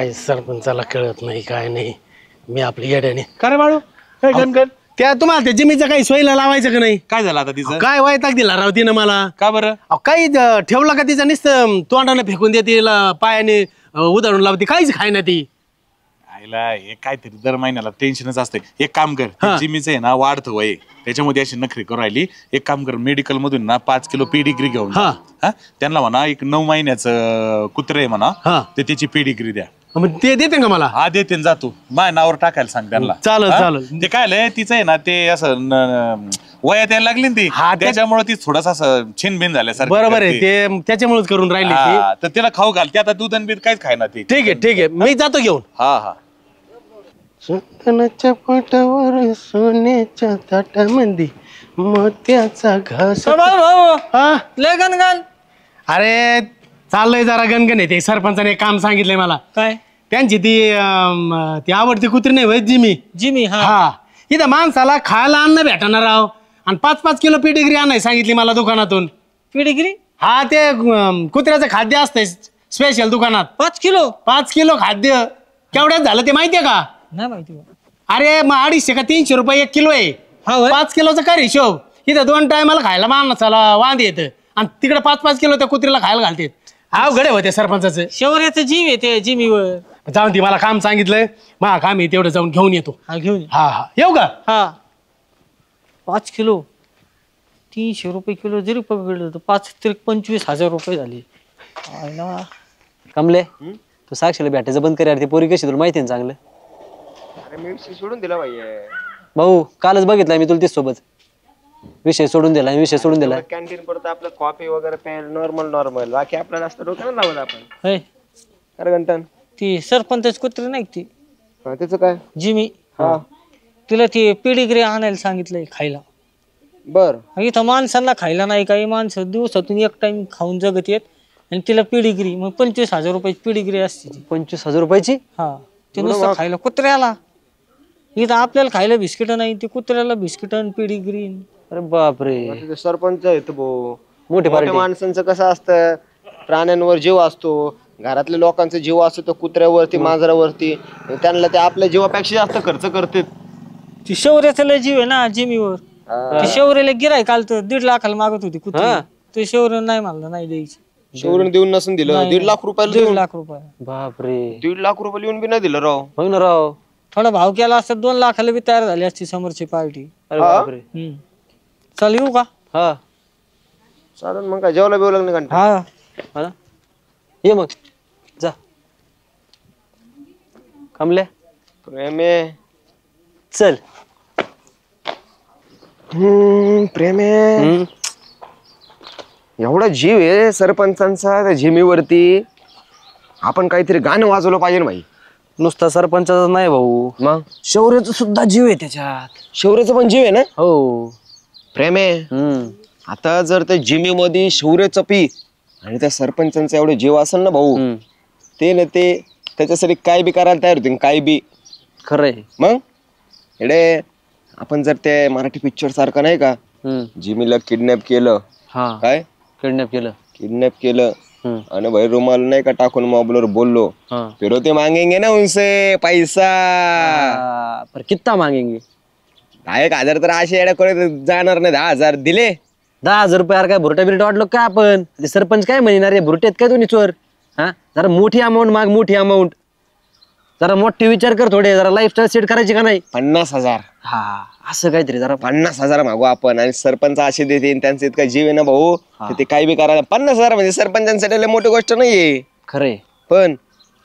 काय सरपंचाला कळत नाही काय नाही. मी आपली येड्याने का रे बाळू गणगण त्या तुम्हाला त्या जमीनचं काही सोयीला लावायचं का नाही? काय झालं आता तिचं? काय वैताग दिला राव तिनं मला. का बरं? काही ठेवला का तिचं नुसतं तोंडाने फेकून देते पायाने उदाहरण लावते काहीच खाय ना ती. आईला हे काहीतरी दर महिन्याला टेन्शनच असते. एक काम कर जिमीचं आहे ना वाढतं वय त्याच्यामध्ये अशी नखरी करून राहिली. एक काम कर मेडिकल मधून ना 5 किलो पेडिग्री घेऊन त्यांना म्हणा एक 9 महिन्याचं कुत्रे आहे म्हणा ते त्याची पेडिग्री द्या. ते देते का मला? हा देते जातो माझ्या नावावर टाकायला सांग त्यांना. चालेल ते काय आलंय तिचं आहे ना ते असं वयात यायला लागली ना ती त्याच्यामुळे ती थोडासा असं छिनबिन झाल्यासारखं. बरोबर आहे ते त्याच्यामुळेच करून राहिली तर तिला खाऊ घाल. ते आता दूध आणि बीत काहीच खाय ना ती. ठीक आहे मी जातो घेऊन. हा चंदनाच्या पाटावर सोन्याच्या ताटामध्ये मोत्याचा घास. गणगण अरे चाललंय जरा गणगण आहे. ते सरपंचाने काम सांगितलंय मला. काय? त्यांची ती आवडती कुत्री नाही जिमी. जिमी हा इथं माणसाला खायला अन्न भेटणार राव. आणि 5-5 किलो पेडिग्री आणाय सांगितली मला दुकानातून. पेडिग्री? हा ते कुत्र्याचं खाद्य असतंय स्पेशल दुकानात. 5 किलो? 5 किलो खाद्य केवढ्यात झालं ते माहितीये का? नाही माहिती. अरे मग 250 का 300 रुपये 1 किलो आहे. 5 किलोचा काय हिशोब? इथं 2 टायमाला खायला माणसाला वांद येतं आणि तिकडे 5-5 किलो त्या कुत्रीला खायला घालते. अवघड होते सरपंचाचं. शेवऱ्याचं जीव आहे ते जिमीवर. जाऊन ती मला काम सांगितलंय मला काम आहे तेवढं जाऊन घेऊन येतो. घेऊन हा येऊ का? 5 किलो 300 रुपये किलो जरी पकडलं तर 5 त्रिक 25,000 रुपये झाले. कमले तू साक्षीला भेटायचं बंद कर यार. ती पोरी कशी तुला माहिती ना चांगलं. अरे मी विषय सोडून दिला भाऊ कालच बघितलं मी तुला ती सोबत. विषय सोडून दिला. कॅन्टीन परत आपलं कॉफी वगैरे प्यायला नॉर्मल बाकी आपल्याला असतं डोक्याला लावत आपण. अरे घंटन ती सरपंच कुत्री नाही ती त्याचं काय जिमी. तिला ती पेडिग्री आणायला सांगितलंय खायला. बर इथं माणसांना खायला नाही. काही माणसं दिवसातून एक टाइम खाऊन जगत येत आणि तिला पेडिग्री मग 25,000 रुपयाची पेडिग्री असते ती. 25,000 रुपयाची? हा ते नुसतं खायला कुत्र्याला. इथं आपल्याला खायला बिस्किट नाही ते कुत्र्याला बिस्किट आणि पेडिग्री. अरे बापरे सरपंच येतो भाऊ. मोठे माणसांचं कसं असतं प्राण्यांवर जीव असतो. घरातल्या लोकांचा जीव असतो तो कुत्र्यावरती मांजरावरती. त्यांना ते आपल्या जीवापेक्षा जास्त खर्च करते. ती शौर्याचा लय जीव आहे ना जिमीवर. ती शौर्याला गिराय काल तर 1.5 लाखाला मागत होती कुत्री. ते शौर्य नाही म्हणलं नाही द्यायची. शौर्य देऊन नसून दिलं. 1.5 लाख रुपयाला 1.5 लाख रुपये. बापरे 1.5 लाख रुपये लिहून बी नाही दिलं राव. बघ ना राव. थोडा भाव केला असता 2 लाखाला बी तयार झाली असती समोरची पार्टी. अरे बापरे. चल येऊ का? हा चालेल मग काय जेवला बिवलं नाही घंटा. हा ये मग जा. कमले प्रेमे चल. प्रेमे एवढा जीव आहे सरपंचांचा त्या जिमीवरती. आपण काहीतरी गाणं वाजवलं पाहिजे ना भाई. नुसता सरपंचाचा नाही भाऊ मग शौर्याचा सुद्धा जीव आहे त्याच्यात. शौर्याचा पण जीव आहे ना? हो प्रेमे आता जर त्या जिमी मध्ये शौर्याचं पी आणि त्या सरपंचांचा एवढं जीव असेल ना भाऊ ते ना ते त्याच्यासाठी काय बी करायला तयार होते. काय बी खरंय. मग एडे आपण जर ते मराठी पिक्चर सारखं नाही का जिमीला किडनॅप केलं. काय किडनॅप केलं आणि भाई रुमाल नाही का टाकून मोबाईलवर बोललो फिरवते मागेंगे ना उनसे पैसा. पर कितना मागेंगे? 10,000 तर असे येड्या करत जाणार नाही. 10,000 दिले. 10,000 रुपये काय भुरटा बिरटा वाटलो काय आपण? सरपंच काय म्हणणार? भुरटेत काय दोन्ही चोर? हा जरा मोठी अमाऊंट माग. मोठी अमाऊंट जरा मोठी विचार कर. थोडे जरा लाईफस्टाईल सेट करायची का नाही? 50,000. हा असं काहीतरी जरा 50,000 मागू आपण आणि सरपंच असे देतील. त्यांचा इतका जीव आहे ना भाऊ ते काही बी करायला. 50,000 म्हणजे सरपंचांसाठी मोठी गोष्ट नाहीये. खरंय. पण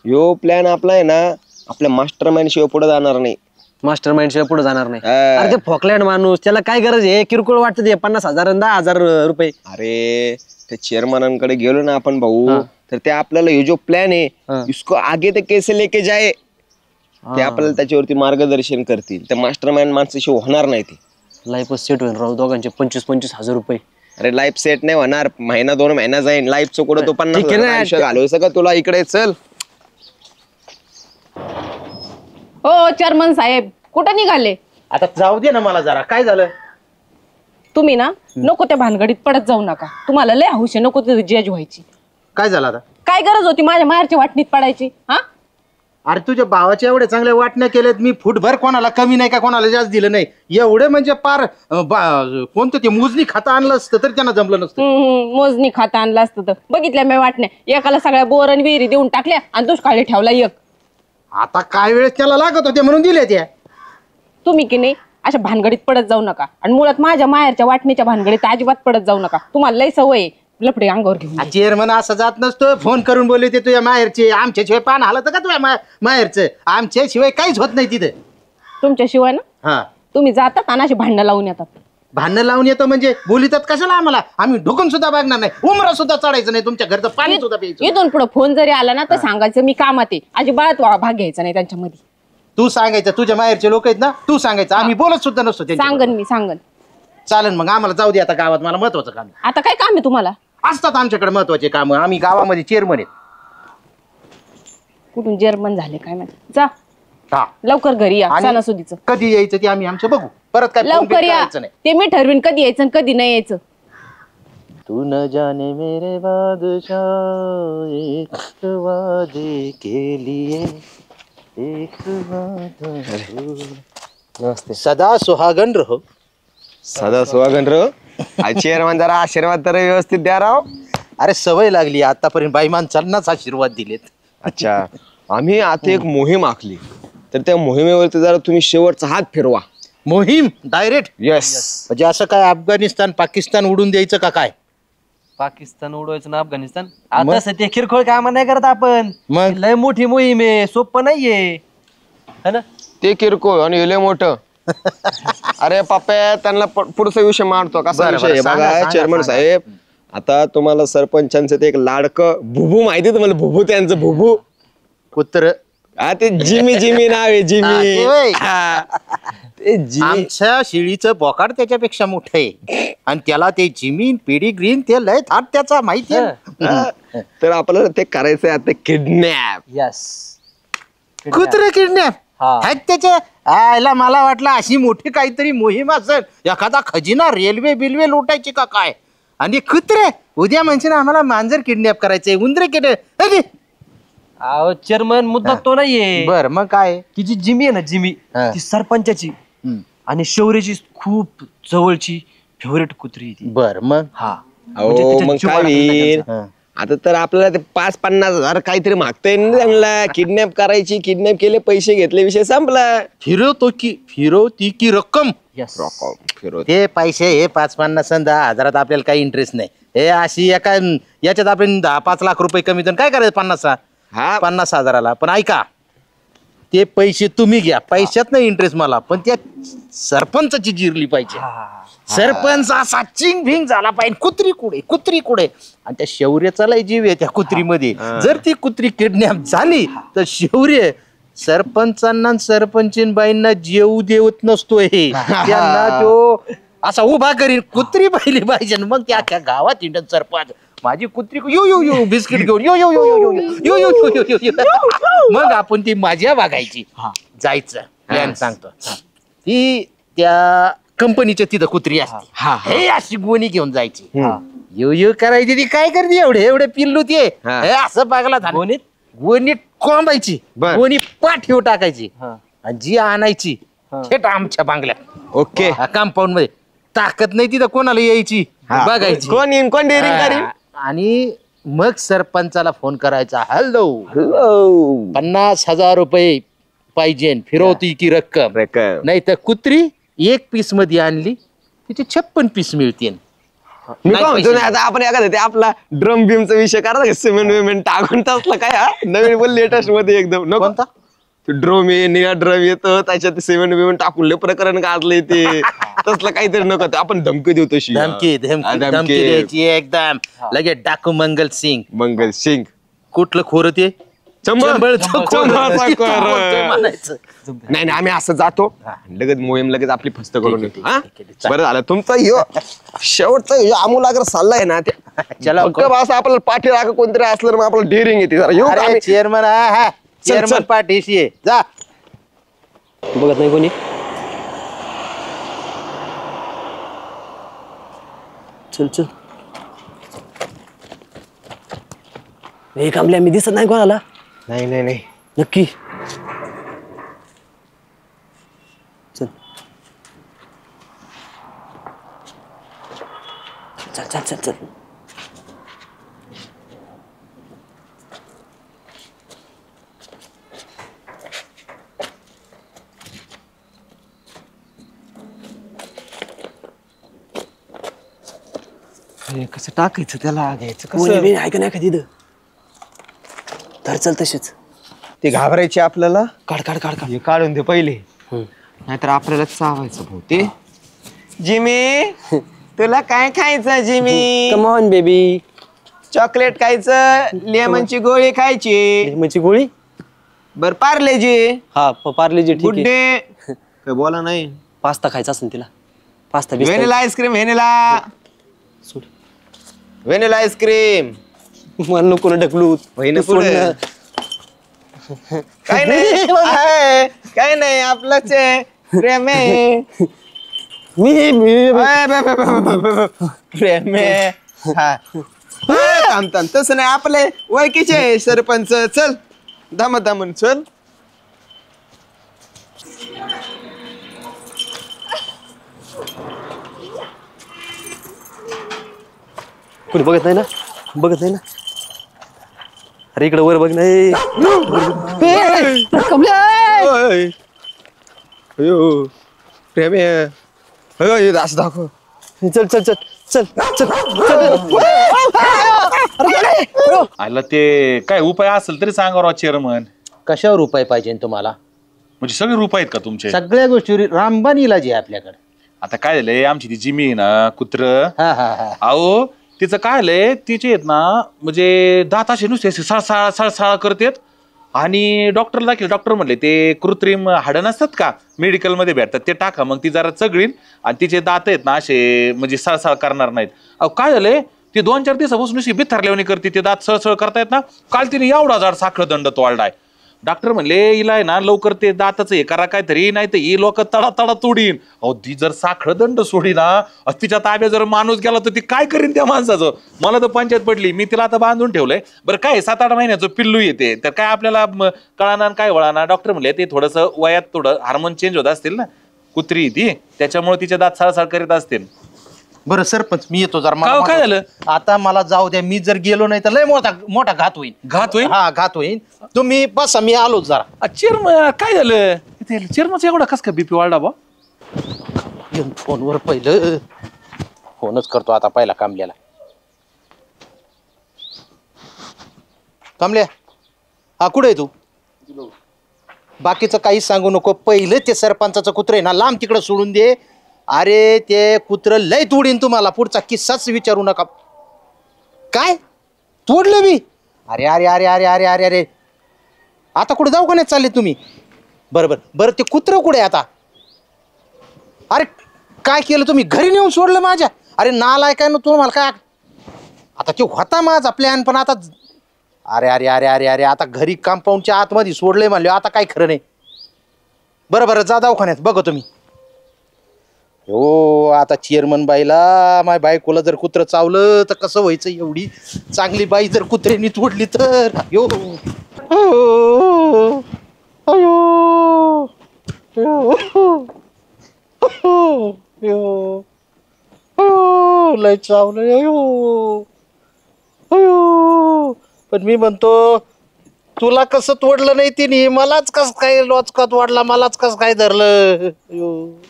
यो प्लॅन आपला आहे ना आपल्या मास्टर माइंड शिवाय पुढे जाणार नाही. मास्टर माइंड शिवाय पुढे जाणार नाही. अरे ते फोकलँड माणूस त्याला काय गरज आहे? किरकोळ वाटतं ते 50,000 आणि 10,000 रुपये. अरे त्या चेअरमनांकडे गेलो ना आपण भाऊ तर ते आपल्याला हे जो प्लॅन आहे इसको आगे ते कैसे लेके जाए ते आपल्याला त्याच्यावरती मार्गदर्शन करतील. त्या मास्टर माइंड माणसाशिवाय होणार नाही. ते लाईफ सेट होईल राहू दोघांचे 25,000 रुपये. अरे लाईफ सेट नाही होणार. 1-2 महिना जाईल. लाईफचं कुठं तो 50,000 घालू सगळं तुला. इकडे चल. हो चेअरमन साहेब कुठं निघाले? आता जाऊ दे ना मला जरा. काय झालं? तुम्ही ना नको त्या भानगडीत पडत जाऊ नका. तुम्हाला लय हौस आहे नको ते जज व्हायची. काय झालं आता? काय गरज होती माझ्या माहेरच्या वाटणीत पडायची? हा अरे तुझ्या भावाच्या एवढे चांगल्या वाटण्या केल्यात मी फुटभर कोणाला कमी नाही का कोणाला जास्त दिलं नाही एवढे म्हणजे पार कोणतं ते मोजणी खाता आणलं असतं तर त्यांना जमलं नसतं. मोजणी खाता आणलं असतं तर बघितल्या मी वाटण्या एकाला सगळ्या बोर आणि विहिरी देऊन टाकल्या आणि दुष्काळी ठेवला एक. आता काय वेळेस त्याला लागत होते म्हणून दिले त्या. तुम्ही की नाही अशा भानगडीत पडत जाऊ नका आणि मुळात माझ्या माहेरच्या वाटणीच्या भानगडीत अजिबात पडत जाऊ नका. तुम्हाला लय सवय आहे लपडे अंगावर घेऊन. चेअरमन असं जात नसतो फोन करून बोलले ते तुझ्या माहेरचे आमच्याशिवाय पान हालत का तुझ्या माहेरचं आमच्याशिवाय काहीच होत नाही तिथे. तुमच्याशिवाय ना हा तुम्ही जातात आणि अशी भांडणं लावून येतात. भांडणं लावून येतं म्हणजे बोलितात कशाला आम्हाला आम्ही ढोकून सुद्धा बघणार नाही उमरा सुद्धा चढायचं नाही तुमच्या घरचं पाणी सुद्धा प्यायचं. इथून पुढे फोन जरी आला ना तर सांगायचं मी कामात आहे अजिबात भाग घ्यायचा नाही त्यांच्यामध्ये. तू सांगायचं तुझ्या माहेरचे लोक आहेत ना तू सांगायचं आम्ही बोलत सुद्धा नसतो त्यांच्याबरोबर. सांगन मी सांगन. चालेल मग आम्हाला जाऊ दे आता गावात मला महत्वाचं काम आहे. आता काय काम आहे तुम्हाला. असतात आमच्याकडे महत्वाचे काम आम्ही गावामध्ये चेअरमन आहेत. कुठून जर्मन झाले काय माहिती. जा हा लवकर घरी या आणि सणासुदीचं. कधी यायचं ते आम्ही आमचं बघू परत काय phone लवकर बिन या करायचं नाही. ते मी ठरवीन कधी यायचं आणि कधी नाही यायचं. तू न जाने मेरे बादशाह एक वादे के लिए एक नमस्ते सदा सुहागन रहो. सदा सुहागन रो चेअरमन जरा आशीर्वाद तर व्यवस्थित द्या राव. अरे सवय लागली आतापर्यंत बाई माणसांनाच आशीर्वाद दिलेत. अच्छा आम्ही आता एक मोहीम आखली तर त्या मोहिमेवरती जरा तुम्ही शेवटचा हात फिरवा. मोहीम डायरेक्ट येस म्हणजे असं काय अफगाणिस्तान पाकिस्तान उडून द्यायचं का काय. पाकिस्तान उडवायचं ना अफगाणिस्तान आता सध्या किरकोळ काम नाही करत आपण मग? लय मोठी मोहीम आहे सोपं नाहीये है ना. ते किरकोळ आणि हे लय मोठं. अरे पप्पा त्यांना पुढचा विषय मांडतो कसा बरं, विषय आहे सांगा, बघा सांगा, चेअरमन सांगा. साहेब. आता तुम्हाला सरपंचांचं ते एक लाडकं भुभू माहिती तुम्हाला भुभू त्यांचं भुभू कुत्र हा ते जिमी जिमी नाव आहे हा, जिमी. ते होय. हा. ते जिमी आमच्या शिळीचं बोकाड त्याच्यापेक्षा मोठं आहे आणि त्याला ते जिमीन पिढी ग्रीन ते लय थाट त्याचा माहिती आहे. हा. तर आपल्याला ते करायचंय आता किडनॅप. यस कुत्रे किडनॅप हा. आहेत त्याच्या आयला मला वाटलं अशी मोठी काहीतरी मोहीम असेल एखादा खजिना रेल्वे बिल्वे लुटायची का काय आणि कुत्रे उद्या म्हणजे ना आम्हाला मांजर किडनॅप करायचंय उंदरे किडनॅप. अहो चेअरमन मुद्दा तो नाहीये बर मग काय ती जी जिमी आहे ना जिमी हा. ती सरपंचाची आणि शौर्याची खूप जवळची फेवरेट कुत्री आहे ती. बर मग हा अहो त्याच्यात मग जीव काय अडकला होईल त्यांचा. आता तर आपल्याला ते 5-50 हजार काहीतरी मागताय ना त्यांना किडनॅप करायची किडनॅप केले पैसे घेतले विषय संपला. फिरवती की रक्कम Yes. ते पैसे हे 5-50 आणि 10,000 आपल्याला काही इंटरेस्ट नाही. हे अशी एका याच्यात आपण 10-5 लाख रुपये कमी तर काय करायचं 50,000 पण ऐका ते पैसे तुम्ही घ्या पैशात नाही इंटरेस्ट मला पण त्या सरपंचाची जिरली पाहिजे. सरपंच असा चिंग भिंग झाला पाहिजे कुत्री कुडे आणि त्या शौर्याचा लय जीव आहे त्या कुत्रीमध्ये. जर ती कुत्री किडनॅप झाली तर शौर्य सरपंचांना सरपंचीन बाईंना जेऊ देवत नसतोय त्यांना तो असा उभा करीन कुत्री पाहिली पाहिजे मग त्या अख्ख्या गावात इंडन सरपंच माझी कुत्री यो यो यो बिस्किट घेऊन यो यो यो यो यो यो यो यो यो यो मग आपण ती माझ्या बघायची जायचं प्लॅन सांगतो. ती त्या कंपनीच्या तिथं कुत्री असते हे अशी गोणी घेऊन जायची यो यो करायची ती काय करते एवढे पिल्लू ते हे असं बघला गोणी कोंबायची गोणी पाठीवर टाकायची आणि जी आणायची थेट आमच्या बांगल्यात ओके कंपाऊंड मध्ये ताकद नाही तिथं कोणाला यायची बघायची कोण येईन कोण डेअरिंग करीन. आणि मग सरपंचाला फोन करायचा हॅलो 50,000 रुपये पाहिजे फिरवती की रक्कम नाही तर कुत्री 1 पीस मध्ये आणली तिचे 56 पीस मिळतील. मी काय म्हणतो ना आता आपण एखादा ते आपला ड्रम बीमचा विषय करा सिमेंट विमेंट टाकून टाकलं काय हा नवीन पण लेटेस्ट मध्ये एकदम नको ड्रम आहे निळा ड्रम येतो त्याच्यात सिमेंट बिमेंट टाकून लय प्रकरण गाजलंय ते तसलं काहीतरी नको आपण धमकी देऊ तशी धमकी द्यायची एकदम लगेच डाकू मंगल सिंग कुठलं खोर ते नाही आम्ही असं जातो लगेच मोहीम लगेच आपली फस्त करून येतो. बरं झालं तुमचा ह्यो शेवटचा आमूलाग्र सल्ला आहे ना ते असं आपल्याला पाठी राख कोणतरी असलं मग आपल्याला डेअरिंग येते जरा चेअरमन पाठीशी आहे जा बघत नाही कोणी चल हे कामल्या मी दिसत नाही कोणाला नाही नक्की चल चल चल चल. कसं टाकायचं त्याला घ्यायचं मोनी कसं बिनी आहे का नाही का तिथं? तर चल तशीच. ते घाबरायचे आपल्याला काढ काढ काढ काढ. हे काढून दे पहिले नाहीतर आपल्याला चावायचं भाऊ ते. जिमी तुला काय खायचं Jimmy? Come on baby. Chocolate खायचं लेमनची गोळी खायची लेमनची गोळी. बर पार्लेजी हा पार्लेजी ठीक गुड आहे. डे काय बोला नाही. पास्ता खायचा असेल तिला. पास्ता व्हॅनिला आईस्क्रीम व्हॅनिला सोड. व्हॅनिला आईस्क्रीम मला नको ना ढकलू. वहिनी सोड पुढे. ना. काय नाही आहे, काय नाही आपलंच आहे प्रेम आहे मी प्रेम आहे हा. थांब थांब तसं नाही आपले ओळखीचे आहे सरपंच. चल दामन चल. कुणी बघत नाही ना? बघत नाही ना? अरे इकडे वर बघ नाही. प्रेम आहे असं दाखव. चल चल चल चल चल आला ते काय उपाय असेल तरी सांगा राव चेअरमन. कशावर उपाय पाहिजे तुम्हाला? म्हणजे सगळे रूप आहेत का तुमचे? सगळ्या गोष्टी रामबाण इलाज आहे आपल्याकडे. आता काय झालंय आमची ती जिमी आहे ना कुत्र. हा हा हा. अहो तिचं काय झालंय तिचे आहेत ना म्हणजे दात असे नुसते सळसळ करतात आणि डॉक्टरला दाखल. डॉक्टर म्हणले ते कृत्रिम हाडं नसतात का मेडिकल मध्ये भेटतात ते टाका मग ती जरा चगळीन आणि तिचे दात आहेत ना असे म्हणजे सळसळ करणार नाहीत. अहो काय झालंय ती 2-4 दिवसापासून अशी बिथरल्यावानी करते. ते दात सळसळ करतायत ना. काल तिने एवढा जाड साखळ दंड तोडलाय. डॉक्टर म्हणले हिला आहे ना लवकर ते दाताचं हे करा काहीतरी नाही तर ही लोक तडा तडा तोडीन. अहो ती जर साखळ दंड सोडी ना तिच्या ताब्यात जर माणूस गेला तर ती काय करीन त्या माणसाचं. मला तर पंचायत पडली. मी तिला आता बांधून ठेवलंय. बरं काय 7-8 महिन्याचं पिल्लू येते तर काय आपल्याला कळाना काय वळाना. डॉक्टर म्हणले ते थोडंसं वयात थोडं हार्मोन चेंज होत असतील ना कुत्री ती त्याच्यामुळे तिच्या दात सळसळ करीत असतील. बरं सरपंच मी येतो जरा. काय झालं? आता मला जाऊ द्या. मी जर गेलो नाही तर लय मोठा घात होईल. घात होईल? हा घात होईल. तुम्ही बसा मी आलो जरा. चेअरमन काय झालं? चेअरमनचा एवढा कस का बीपी वाढला बा? फोनवर पहिलं फोनच करतो आता पहिला कामल्याला. कामल्या हा कुठे आहे तू? बाकीचं काहीच सांगू नको. पहिलं ते सरपंचाचं कुत्र आहे ना लांब तिकडं सोडून दे. अरे ते कुत्र लय तोडीन तुम्हाला. पुढचा किस्साच विचारू नका. काय तोडलं मी? अरे अरे अरे अरे अरे अरे अरे आता कुठे जाऊ का नाही चालले तुम्ही? बरोबर बरं ते कुत्र कुठे आता? अरे काय केलं तुम्ही? घरी नेऊन सोडलं माझ्या? अरे नालाय काय ना तुम्हाला काय आता ते होता माझा प्लॅन पण आता अरे अरे अरे अरे अरे आता घरी कंपाऊंडच्या आतमध्ये सोडलंय म्हणलं आता काय खरं नाही. बरं बरं जा दवाखान्यात बघा तुम्ही. हो आता चेअरमन बाईला माझ्या बायकोला जर कुत्र चावलं तर कसं व्हायचं? एवढी चांगली बाई जर कुत्र्यांनी तोडली तर यो लय चावलं. पण मी म्हणतो तुला कसं तोडलं नाही तिने? मलाच कस काय लोचकात वाढला? मलाच कस काय धरलं?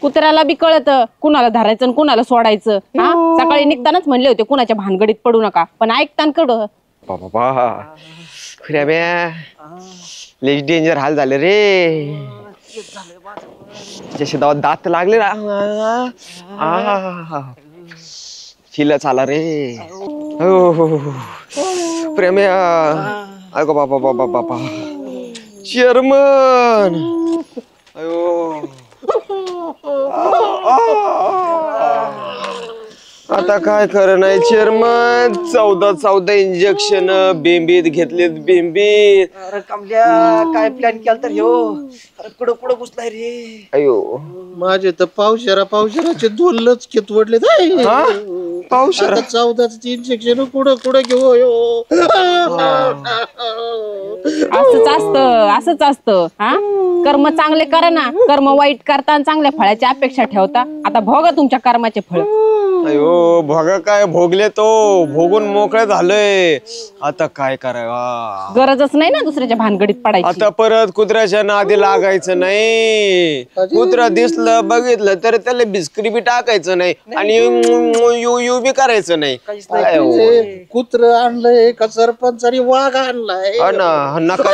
कुत्र्याला बी कळत कुणाला धरायचं आणि कुणाला सोडायचं. हा सकाळी निघतानाच म्हणले होते कुणाच्या भानगडीत पडू नका पण ऐकतान कडं. बाबा प्रेम्या लय डेंजर हाल झाले रे. जसे दात लागले ना चिलच आला रे. हो प्रेम्या अगो बाबा बाबा बाबा चेअरमन अयो आता काय खरं नाही चेअरमन. 14 इंजेक्शन बेंबीत घेतलेत बेंबीत. अरे कमल्या काय प्लॅन केला तर ह्यो? अरे पुढं पुढं घुसलाय रे. अयो माझे तर पावशराचे 2 लचके तोडले. पावशेर 14चं इंजेक्शन कुठं घेऊ? असंच असतं. हा कर्म चांगले करा ना. कर्म वाईट करता आणि चांगल्या फळाची अपेक्षा ठेवता. आता भोगा तुमच्या कर्माचे फळ. अयो भोगा काय भोगले तो भोगून मोकळे झालोय. आता काय करावं? गरजच नाही ना दुसऱ्याच्या भानगडीत पडायची. आता परत कुत्र्याच्या नादी लागायचं नाही. कुत्रा दिसलं बघितलं तर त्याला बिस्किट बी टाकायचं नाही आणि यू यू बी करायचं नाही. कुत्र आणलंय का सरपंचानी वाघ आणलाय? नका